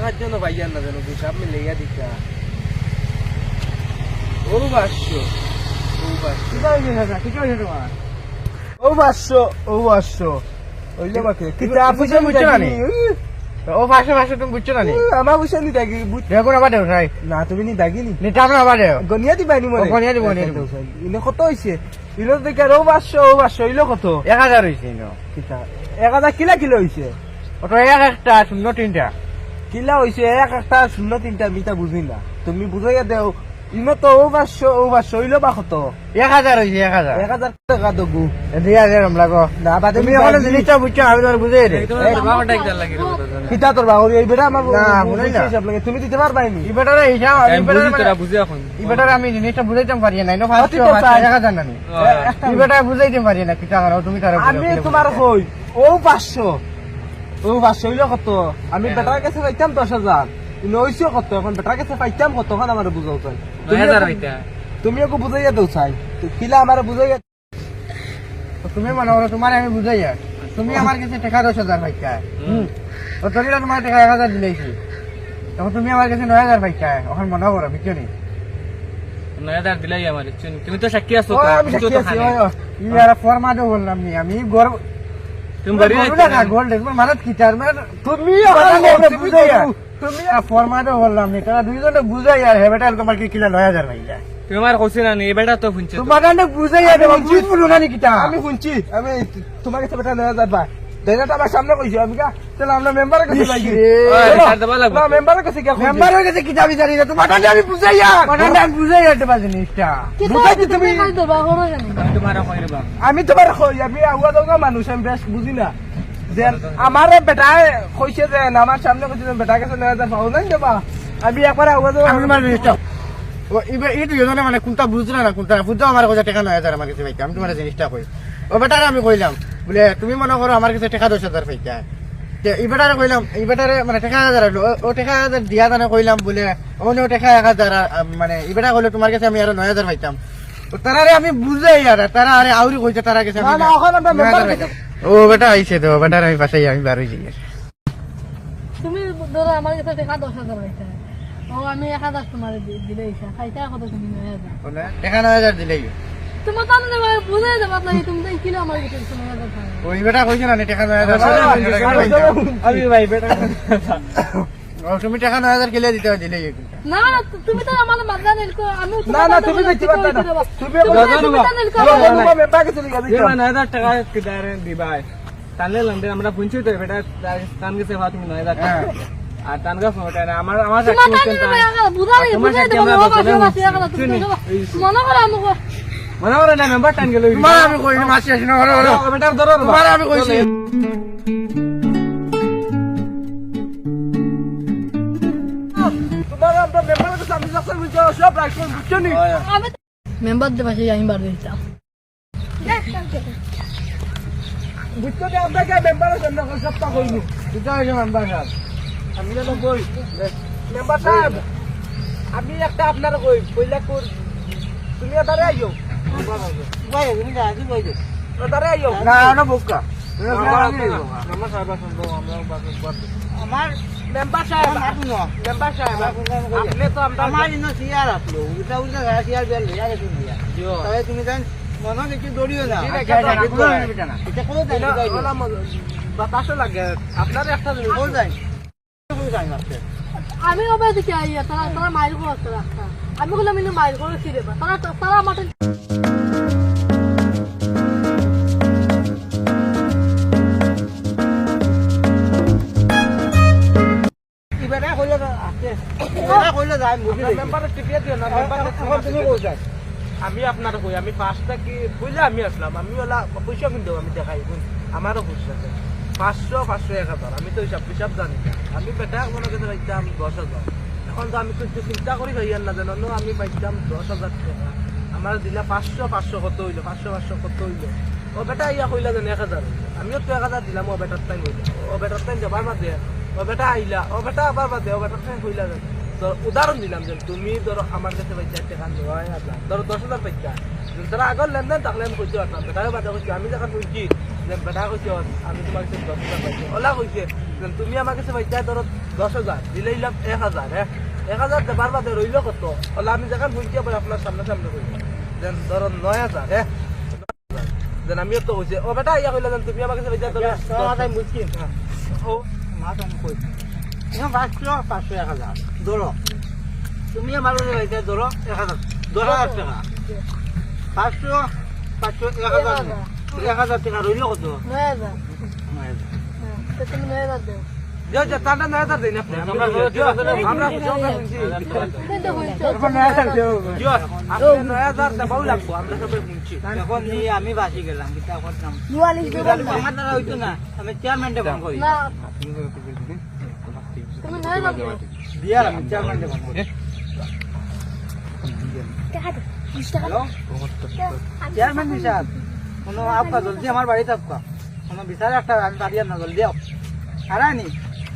টাকার জন্য ভাইয়ার না যেন হিসাব আমি লেগে দিচ্ছা ও 500 ও 500 ওইলে বাকি কিতা পয়সা বুঝছো না নি ও 500 তুমি বুঝছো না নি আমার পয়সা নি দাগি দেখো না বাদে ভাই না তুমি নি দাগি নি নিতাম না বাদে গনিয়া দিবাই নি মনে গনিয়া দিব ইনে কত হইছে ইলো দেখে ও 500 ইলো কত 1000 হইছে নো কিতা 1000 কিলো হইছে ওটা একটা শূন্য তিনটা কিলা হইছে একটা 03টা মিটা বুঝি না তুমি বুঝাইয়া দেও ইনো তো ও 500 ইলো বা কত 1000 হইছে 1000 টাকা দগু দিয়া দে রম লাগো না বা তুমি এখন জিনিসটা বুঝছো আমি তোর বুঝাই দে বাবাটা একদম লাগি কিতা তোর বাবু এই বেটা আমার না, মনে না। হিসাব লাগে তুমি দিতে পারবাই নি এই বেটারে হিসাব এই বেটারে তোরা বুঝি এখন এই বেটারে আমি জিনিসটা বুঝাইতাম পারি না নো অতি তো চাই। 1000 না নি এই বেটা বুঝাইতাম পারি না কিটা করো তুমি তার আমি তোমার কই ও 500 ইলো কত আমি বেটার কাছে পাইতাম 10,000 ইনো হইছে কত এখন বেটার কাছে পাইতাম কত এখন আমার বুঝাও চাই 9000 হইতা তুমি ওকে বুঝাইয়া দেও চাই কিলা আমার বুঝাইয়া তুমি মনে করো তোমার আমি বুঝাই আর তুমি আমার কাছে টাকা 10,000 পাইছা ও তোরা তোমার টাকা 1000 দিলেছি তখন তুমি আমার কাছে 9000 পাইছা এখন মনে করো বুঝছো নি 9000 দিলাই আমার তুমি তো সাক্ষী আছো ও তো আমি সাক্ষী আছি ইয়ার ফরমা দে বললাম নি আমি গর্ব তুমি বাড়ি না গোল্ড তোমার মানে কি তার মানে তুমি বুঝাই আর তুমি ফরমা দে বললাম নি তারা দুইজনে বুঝাই আর হেবেটা তোমার কি কিলা 9000 পাইছা তুমি আমার কইছ না এই বেটা তো শুনছে তোমার কাছে বুঝাই আর বুঝ বলো না নি কিটা আমি শুনছি আমি তোমার কাছে বেটা 9000 পাই দেনাটা আমার সামনে কইছো আমি কা চলো আমরা মেম্বারের কাছে যাই না মেম্বারের কাছে কি মেম্বারের কাছে কি যাবি জানি না তোমার কাছে আমি বুঝাই আর আমি বুঝাই আর দেবা জিনিসটা বুঝাইছি তুমি আমি তোমার কইরে বা আমি তোমার কই আমি আউয়া দৌগা মানুষ আমি বেশ বুঝি না যে আমার বেটা কইছে যে আমার সামনে কইছে যে বেটা কাছে 9000 পাও না দেবা আমি একবার আউয়া দৌগা আমি মানে জিনিসটা ও এই দুজনে মানে কোনটা বুঝলা না কোনটা বুঝছো আমার কাছে টাকা 9000 আমার কাছে পাইতাম আমি তোমার জিনিসটা কই ও বেটারে আমি কইলাম বলে তুমি মনে করো আমার কাছে টাকা 10,000 পাইতা এই বেটারে কইলাম এই বেটারে মানে টাকা 1000 হলো ও টাকা 1000 দিয়া জানা কইলাম বলে অন্য টাকা 1000 মানে এই বেটা কইলো তোমার কাছে আমি আরো 9000 পাইতাম তো তারারে আমি বুঝাই আর তারা আরে আউরি কইছে তারা কাছে না না এখন আমরা মেম্বার কাছে ও বেটা আইছে তো বেটারে আমি পাশে আমি বার হই যাই তুমি ধরো আমার কাছে টাকা 10,000 পাইছা ও আমি 1000 তোমার দিলে ইচ্ছা খাইতা কত তুমি 9,000 বলে টাকা 9000 দিলেই তোমার তো না বুঝে দেব আপনাকে তুমি তো কিলো আমার কাছে 9,000 পাই ওই বেটা কইছে না টাকা 9000 আমি ভাই বেটা ও তুমি টাকা 9000 কিলে দিতে দিলেই না না তুমি তো আমার মাদ্রা নিলকো আমি না না তুমি দেখতে পারতা না তুমি মেম্বার কাছে লিখা এই 9000 টাকা কিদারে দিবাই তাহলে লন্ডে আমরা পুঞ্চি তো বেটা কান গেছে ভাত তুমি 9000 টাকা আর তানগা ফোটা না আমার আমার সাক্ষী তোমার হচ্ছেন তো বুঝাই দেব মনে করো আমাকে মনে করে না মেম্বার টান গেল তোমার আমি কইনি মাসি আসিনা হলো বেটা ধরো তোমার আমি কইছি তোমার আমরা মেম্বার কাছে আমি সব বুঝছো সব রাখছো বুঝছো নি আমি মেম্বার দে পাশে আমি বার দিতাম বুঝছো যে আমরা কে মেম্বারের জন্য সবটা কইনি এটা হইছে মেম্বার সাহেব আমি না কই মেম্বার সাহেব আমি একটা আপনার কই কইলা কোর তুমি এবারে আইও ভাই তুমি আগে কই দে এবারে আইও না না বুকা আমার সাহেব আসলো আমরা বাস আমার মেম্বার সাহেব মেম্বার সাহেব আপনি তো আমরা আমার ইনো সিয়ার আসলো উল্টা উল্টা সিয়ার বেল লইয়া গেছে দিয়া জিও তাহলে তুমি জান মনে দেখি দড়িও না এটা কোন বাতাসও লাগে আপনার একটা কোন যাই কোন যাই মারতে আমি ওবে দিকে আইয়া তারা তারা মাইল করে রাখা আমি বললাম ইনো মাইল করে কি দেবা তারা তারা আমাদের ইবারে কইলে আছে ইবারে কইলে যাই মুখি মেম্বারের টিপিয়ে দিও না মেম্বার তুমি কই যাই আমি আপনার কই আমি পাঁচটা কি কইলে আমি আসলাম আমি ওলা পয়সা কিন্তু আমি দেখাই আমারও খুশ আছে 500 1000 আমি তো হিসাব জানি না। আমি বেটা মনে করতে পাইতাম 10,000 এখন তো আমি কিছু চিন্তা করি ভাইয়ার না জানো আমি পাইতাম 10,000 টাকা আমার দিলা 500 কত হইলো 500 কত হইলো ও বেটা ইয়া কইলা জানি 1000 আমিও তো 1000 দিলাম ও বেটার টাইম হইলো ও বেটার টাইম যাবার মাঝে ও বেটা আইলা ও বেটা আবার বাদে ও বেটার টাইম কইলা জানি তো উদাহরণ দিলাম যে তুমি ধরো আমার কাছে পাইছা টাকা 9,000 ধরো 10,000 পাইছা তারা আগর লেনদেন তাহলে আমি কইতে পারতাম বেটাকে বাদে কইছি আমি যখন কইছি যে বেটা কইছি আমি তোমার কাছে 10,000 পাইছি ওলা কইছে দেন তুমি আমার কাছে পাইতা ধরো 10,000 দিলে ইলাম 1,000 হ্যাঁ 1,000 দেবার বাদে রইল কত তাহলে আমি যখন বুঝতে পারি আপনার সামনে সামনে কইব দেন ধরো 9,000 হ্যাঁ দেন আমিও তো কইছে ও বেটা ইয়া কইলা দেন তুমি আমার কাছে পাইতা ধরো আমি বুঝছি ও মাছ আমি কই এখন 500 1,000 ধরো তুমি আমার কাছে পাইতে ধরো 1,000 টাকা 500 1,000 1,000 টাকা রইল কত 9,000 তো তুমি 9,000 দাও যা যা টাটা 9,000 দেন আপনি আমরা আমরা সবাই শুনছি কিন্তু বলছো এখন 9,000 দেও জিও আপনি 9,000 দেবাও লাগবো আমরা সবাই শুনছি এখন নিয়ে আমি বাসি গেলাম কিতা করতাম নিওয়ালিশ দেবো না আমার দ্বারা হইতো না আমি চেয়ারম্যানটা ফোন করি না তুমি 9,000 দাও দিয়ার আমি চেয়ারম্যানটা ফোন করি হ্যালো চেয়ারম্যান নিশাদ কোনো আপকা জলদি আমার বাড়িতে আপকা কোনো বিচার একটা আমি বাড়ি আর না জলদি আও আর আনি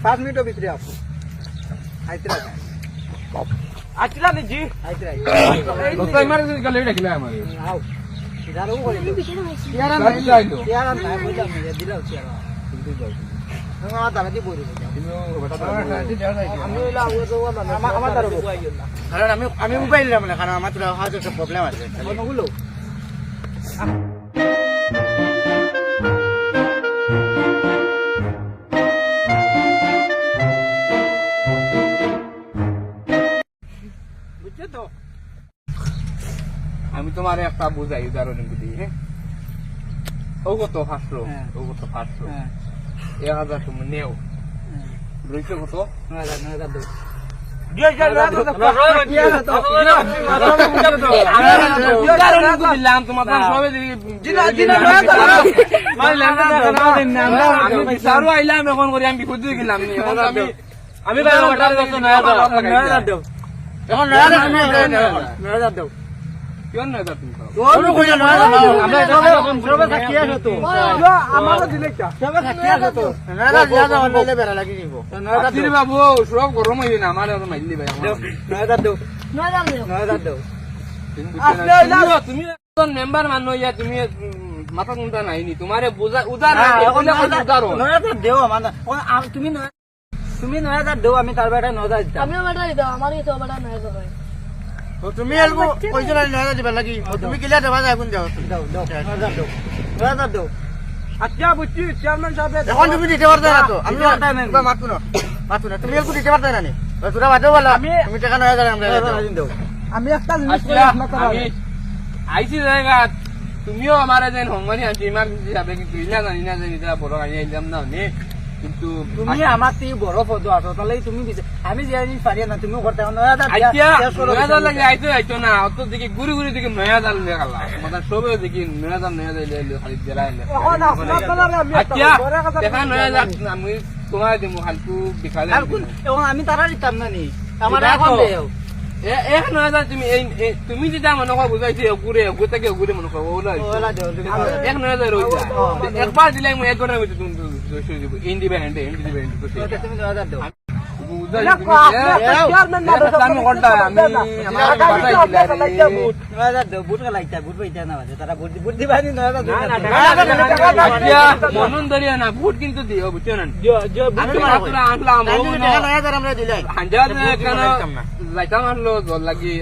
5 মিনিটের ভিতরে আপো আইতে রাখ আচ্ছা নি জি আইতে রাখ দোস্ত ইমার্জেন্সি কালে ডাকিলা আমার আও ইধারও করে চেয়ার আর গাড়ি চাইলো চেয়ার আর নাই বুঝলাম না দিলাও চেয়ার কিন্তু যাও আমার দাদা দি বলি আমি হইলা ও তো না আমার দ্বারা কারণ আমি মোবাইল নিলাম না কারণ আমার তো হাতে একটা প্রবলেম আছে কোনগুলো বুঝছো তো আমি তোমার একটা বুঝাই উদাহরণ দিই হ্যাঁ ও কত 500 হ্যাঁ। ও কত 500 হ্যাঁ 1,000 তুমি নেও রইছে কত 9,000 দাও জিও জিও দিলাম তোমার সবে জিনা জিনা আমি বিচারও আইলাম এখন করে আমি বিপদ দিয়ে গেলাম এখন আমি বাইরে ওটার কত 9,000 দাও এখন 9,000 দাও কেন 9,000 তুমি করো তোর কইলা 9,000 আমরা সবে থাকি আছে তো আমারও দিলে কি সবে থাকি আছে তো 9,000 যা যাও নইলে বেরা লাগি দিব 9,000 আচ্ছা বাবু সব গরম হইবে না আমার আর মাইলি ভাই আমার 9,000 দাও 9,000 9,000 দাও দাও তুমি একজন মেম্বার মানো ইয়া তুমি মাথা কোনটা নাইনি তোমারে উদার এখন উদাহরণ 9,000 দেও আমার তুমি 9,000 দেও আমি তার বেটা 9,000 দিতাম আমিও বেটা দিতাম আমার কিছু বেটা 9,000 হয় তুমি আলগো কইছো না 9,000 দিবা লাগি তুমি কিলা দেবা যায় কোন দাও দাও দাও 9,000 দাও 9,000 দাও আচ্ছা বুঝছি চেয়ারম্যান সাহেব এখন তুমি দিতে পারতে না তো আমি মাতু না তুমি একটু দিতে পারতে না নি তোরা বাদে বলা তুমি টাকা 9,000 আমরা দাও আমি একটা জিনিস আচ্ছা আমি আইছি জায়গা তুমিও আমার যেন হংমানি আনছি ইমার্জেন্সি যাবে কিন্তু ইলা জানি না জানি এটা বড় গাড়ি আইলাম না নে কিন্তু তুমি আমার তে বড় পদ আছো তাহলে তুমি আমি যে জিনিস পারি না তুমি করতে 9,000 আচ্ছা 9,000 লাগে আইতো না অত দিকে ঘুরি ঘুরি দিকে 9,000 লেখালা মানে সবে দেখি 9,000 লে খালি জেলাইলে এখন আপনারা আমি আচ্ছা দেখা 9,000 আমি তোমার দিমু হালকু বিকালে আর কোন এখন আমি তারা দিতাম না নি আমার এখন দেও এক 9,000 তুমি যেটা মনে করো বুঝাইছি ঘুরে থেকে ঘুরে মনে করো ওলা ওলা দেও তুমি এক 9,000 হই যায় একবার দিলে আমি এক ঘন্টার ভিতরে তুমি ইন্ডিপেন্ডেন্ট তুমি 9,000 দাও চেয়ারম্যান না আমি করতা আমি আমার বাসায় ছিল 9,000 দাও বুট লাইতা বুট পাইতা না বাজে তারা বুট দিবা নি 9,000 মনন ধরিয়া না ভোট কিন্তু দিও বুঝছো না আমি মাত্রা আনলাম টাকা 9,000 আমরা দিলাই হাজার কেন যাইতাম আনলো জল লাগি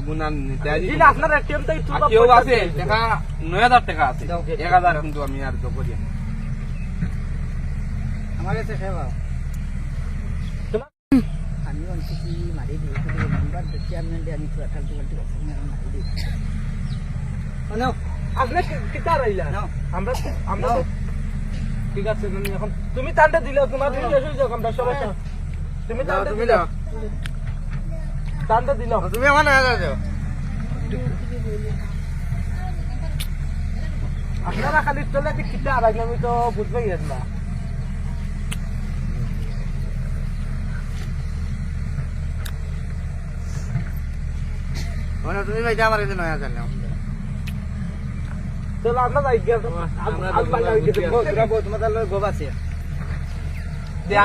গুণান নিতে দিলে আপনার এটিএম তো একটু কেউ আছে টাকা 9,000 টাকা আছে 1,000 কিন্তু আমি আর তো করি আমার কাছে সেবা আমি অনেক কি মারি দিই নাম্বার চেয়ারম্যান আমি তো আঠাল মারি দিই মানে আপনি কিতা রাইলা নাও। আমরা আমরা নাও। ঠিক আছে তুমি এখন তুমি তান্ডে দিলে তোমার দিলে হয়ে যাও আমরা সবাই তুমি দাও তান্ডে তুমি দিলে দাও তান্ডে দিলে তুমি আমার 9,000 দাও আপনারা খালি চলে কি কিতা রাখলে আমি তো বুঝবেই না মানে তুমি ভাই আমার কাছে 9,000 নাও চলো আমরা যাই গিয়ে তোমার তাহলে গোব আছে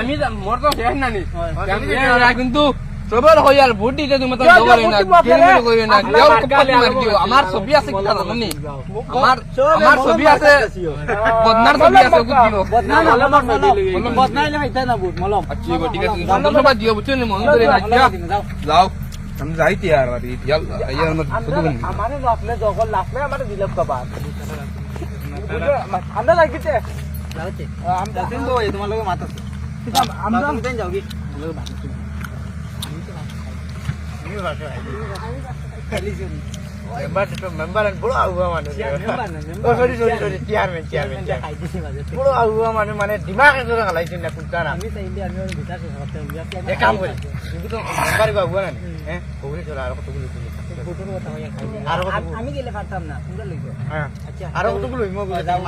আমি মোর তো শেষ নানি কিন্তু সবার হয় আর ভোট দিতে তুমি তো করে না করে না কেউ কপালি মার দিও আমার ছবি আছে কি জানো নি আমার ছবি আছে বদনার ছবি আছে বুঝিও বদনাইলে খাইতে না বুট মলম আচ্ছা ঠিক আছে সন্দেশবা দিও বুঝছো নি মন করে রাখিয়া যাও আমি যাইতে আর বাড়ি ইয়াল্লা আইয়া আমার শুধু আমারে আপনি যখন লাফলে আমারে দিলাম কবা ঠান্ডা লাগিতে আমরা তো তোমার লগে মাথা আমরা যাও কি মেম্বার বড় আগুয়া মানুষ সরি সরি সরি চেয়ারম্যান বড় আগুয়া মানুষ মানে দিমাগ এসে খালাইছেন না কোনটা না এক কাম করি তুমি তো মেম্বার আগুয়া না হ্যাঁ ওগুলি চলো আর কতগুলো আমি গেলে পারতাম না তোমরা লইছো হ্যাঁ আচ্ছা আর কতগুলো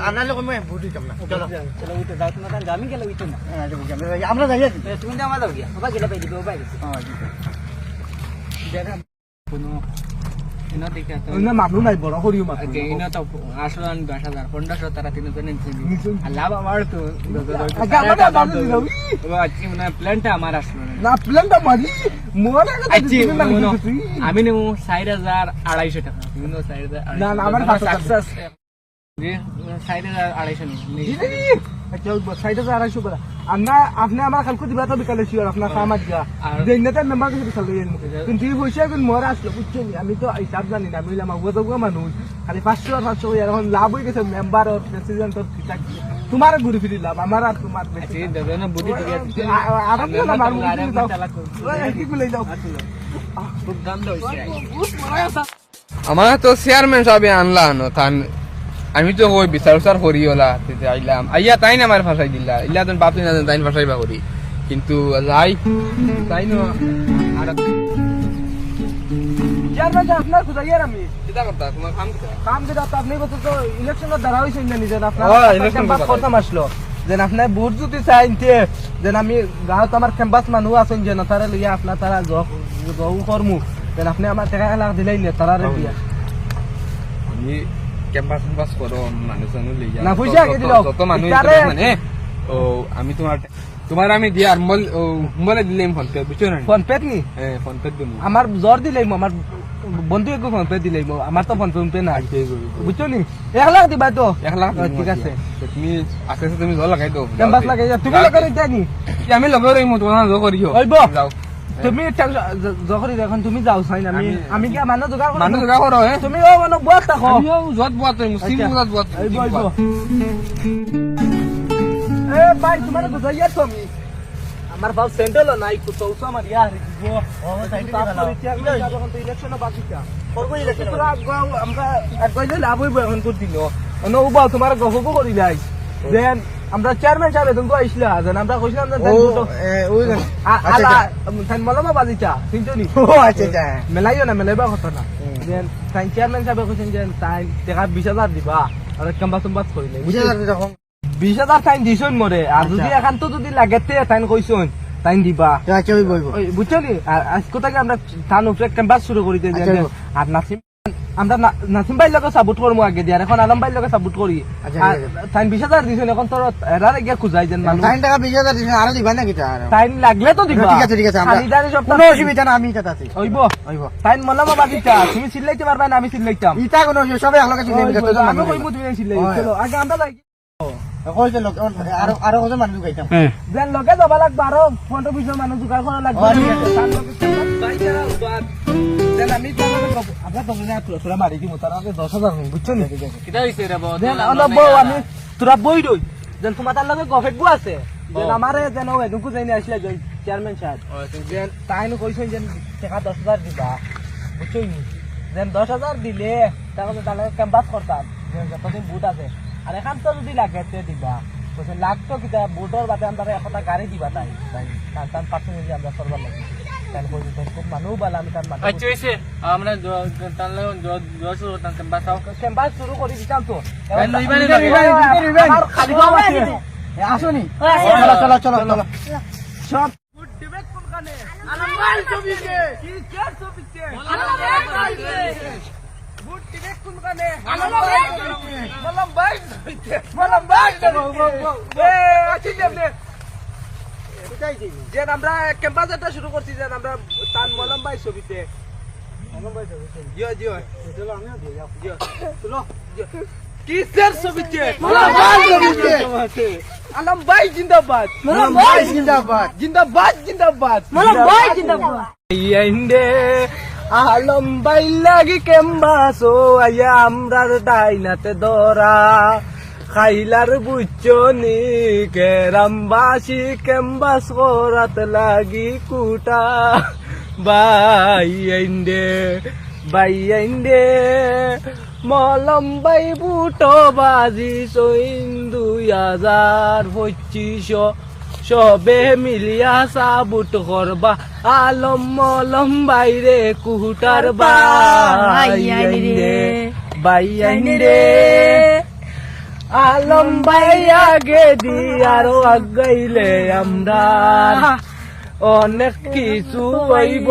আনার লোক আমি ভোট দিতাম না চলো চলো উঠে যাও তোমরা তাহলে আমি গেলে উঠো না আমরা যাই আছি তুমি তো আমার দাও গিয়া বাবা গেলে পাই দিবে বাবা কোনো ইনো দেখে তো না মামলু নাই বড় করিও মামলু আচ্ছা ইনো তো আসলে 10,000 1500 তারা তিনজন নিছে আর লাভ আমার তো আচ্ছা আমরা দাম দিলাম আচ্ছা মানে প্ল্যানটা আমার আসলো না প্ল্যানটা মারি মোরা আমি নেব 4,250 টাকা তুমি নেব 4,000 না, না, আমার 500 সাকসেস যে 4,250 নেই আচ্ছা সাইডে 250 করে আপনি আমার কালকে দিবা তো বিকালে শিওর আপনার কাম আজকে যে নেতা মেম্বার কাছে বিকালে কিন্তু এই পয়সা কিন্তু মোরা আসলো বুঝছেন আমি তো হিসাব জানি না আমি আমার ওগা মানুষ খালি 500 এখন লাভ হয়ে গেছে মেম্বার আর প্রেসিডেন্ট আর তোমার ঘুরে ফিরে লাভ আমার আর তোমার বেশি দাদা না বুদ্ধি ঠিক আছে আর আপনার আমার কি বলে যাও খুব দাম হইছে আমার তো চেয়ারম্যান সাহেব আনলা ন তান আমি তো ওই বিচার উচার করি ওলা আইলাম আইয়া তাই না আমার ফাঁসাই দিলা ইলা তো বাপি না তাই ফাঁসাইবা করি কিন্তু যাই তাই না আর চেয়ারম্যান আপনার খুঁজাইয়ার আমি চিন্তা করতা তোমার কাম কি কাম যেটা আপনি কত তো ইলেকশনের দ্বারা হয়েছে না নিজের আপনার হ্যাঁ, election ক্যাম্পাস ব্যাপারে। করতাম আসলো যেন আপনার ভোট যদি চাইতে যেন আমি গাঁৱত আমার ক্যাম্পাস মানুষ আছেন যেন তারা লইয়া আপনার তারা জহু কর্মু যেন আপনি আমার টাকা লাখ দিলেই নে তারা দিয়া আমি ক্যাম্পাস করো মানুষ লইয়া না, পয়সা আগে দিলাও। যত মানুষ তারে- মানে ও আমি তোমার আমি দিয়া আর মোবাইলে দিলাম ফোন পে বুঝছো না ফোন পে নি হ্যাঁ ফোন পে দিমু আমার জ্বর দিলাইম আমার বন্ধু একটু ফোন পে দিলাইম আমার তো ফোন পে না বুঝছো নি 1 লাখ দিবা তো 1 লাখ ঠিক আছে তুমি আছে তুমি জল লাগাই দাও ক্যাম্পাস লাগাই তুমি লাগাই দেয়া নি আমি লগে রইমু তোমার জল করিও হইব। যাও তুমি যখন এখন তুমি যাও চাই না আমি কি মানুহ যোগাৰ কৰিম? মানুহ যোগা করো হ্যাঁ তুমি মানুহ বুৱাত থাকো আমিও যত বুয়াত মুসলিম আচ্ছা। বুয়াত বুয়াত আহিব আহিব এ ভাই তোমার বুঝাইয়া তো আমি আমার বাপ সেন্ট্রাল নাই চৌসা আমার ইয়া দিব ইলেকশন বাকিটা আমরা একবারে লাভ হইব এখন তোর দিন অন্য উবা তোমার গহব করিলাই যেন আমরা চেয়ারম্যান সাহেব তুমি আইসলা যেন আমরা কইছিলাম যে মলমা বাজিটা চিন্তা নি আচ্ছা মেলাইও না মেলাইবা কথা না যেন তাই চেয়ারম্যান সাহেব কইছেন যে তাই টাকা 20,000 দিবা আর ক্যাম্পাস টাম্পাস করিলে 20,000 টাইম দিছুন মরে আর যদি এখান তো যদি লাগেতে টাইম কইছুন টাইম দিবা ওই বুঝছো নি আজ কোথাকে আমরা টান উপরে ক্যাম্পাস শুরু করি দিয়ে আর নাসিম আমরা নাসিম ভাইয়ের লগে সাপোর্ট করবো আগে দিয়ে এখন আলম ভাইয়ের লগে সাপোর্ট করি টাইম 20,000 দিছুন এখন তোর এরারে গিয়া খুঁজাই যেন মানুষ টাইম লাগলে তো দিবা খালিদারি সব কোনো অসুবিধা না আমি এটা আছি হইব টাইম মলামা বাজিটা তুমি চিল্লাইতে পারবা না আমি চিল্লাইতাম ইটা কোনো সবাই একলগে আমি কইবো তুমি চিল্লাই চলো আগে আমরা যাই কইছে লোক আরো কজন মানুষ গাইতাম যেন লগে যাবা লাগবে আরো 15-20 মানুষ জোগাড় করা লাগবে তার লগে বাইরা উবাদ যেন আমি তাহলে আমরা তো না তোরা মারি কি মোতারা 10,000 বুঝছো নি কিটা হইছে রে বাবা যেন অলপ বউ আমি তোরা বই রই যেন তোমার তার লগে গফেকবো আছে যেন আমারে যেন এদুকু যাইনি আসলে জয় চেয়ারম্যান সাহেব যেন তাইনো কইছেন যেন টাকা 10,000 দিবা বুঝছো নি যেন 10,000 দিলে তাহলে তাহলে ক্যাম্পাস করতাম যেন যতদিন বুট আছে আর এখান তো যদি লাগে তে দিবা কইছে লাগতো কিটা বুটর বাদে আমরা একটা গাড়ি দিবা তাই তান পার্সোনালি আমরা সরবার লাগি তাই কইছে খুব মানুষ বালা আমি তার মানুষ আচ্ছা হইছে আমরা তাহলে জোশ করতাম ক্যাম্পাস ক্যাম্পাস শুরু করে দিতাম তো এই লইবানি লাগে। আমার খালি বাবা আছে আসুনি চলো সব গুড ডিবেট কোনখানে আলমবাই ছবিকে কি কেয়ার ছবিকে গুড ডিবেট কোনখানে আলমবাই ছবিকে এ আছি যেমনে যে আমরা ক্যাম্পাস একটা শুরু করছি যে আমরা তান মলম ভাই ছবিতে জিও জিও কিসের ছবিতে আলম ভাই জিন্দাবাদ জিন্দাবাদ জিন্দাবাদ জিন্দাবাদ আইন্ডে আলম ভাই লাগি কেম্বাস ও আয়া আমরার ডাইনাতে দরা খাইলার বুচনি কেরামবাসী কেম্বাস করাত লাগি কুটা বাই আইন্ডে মলম বাই বুটো বাজি সইন 2025 সবে মিলিয়া সাবুট করবা আলম মলম বাইরে কুটার বাই আইন্ডে আলম ভাই আগে দি আরো আগাইলে আমরা অনেক কিছু হইব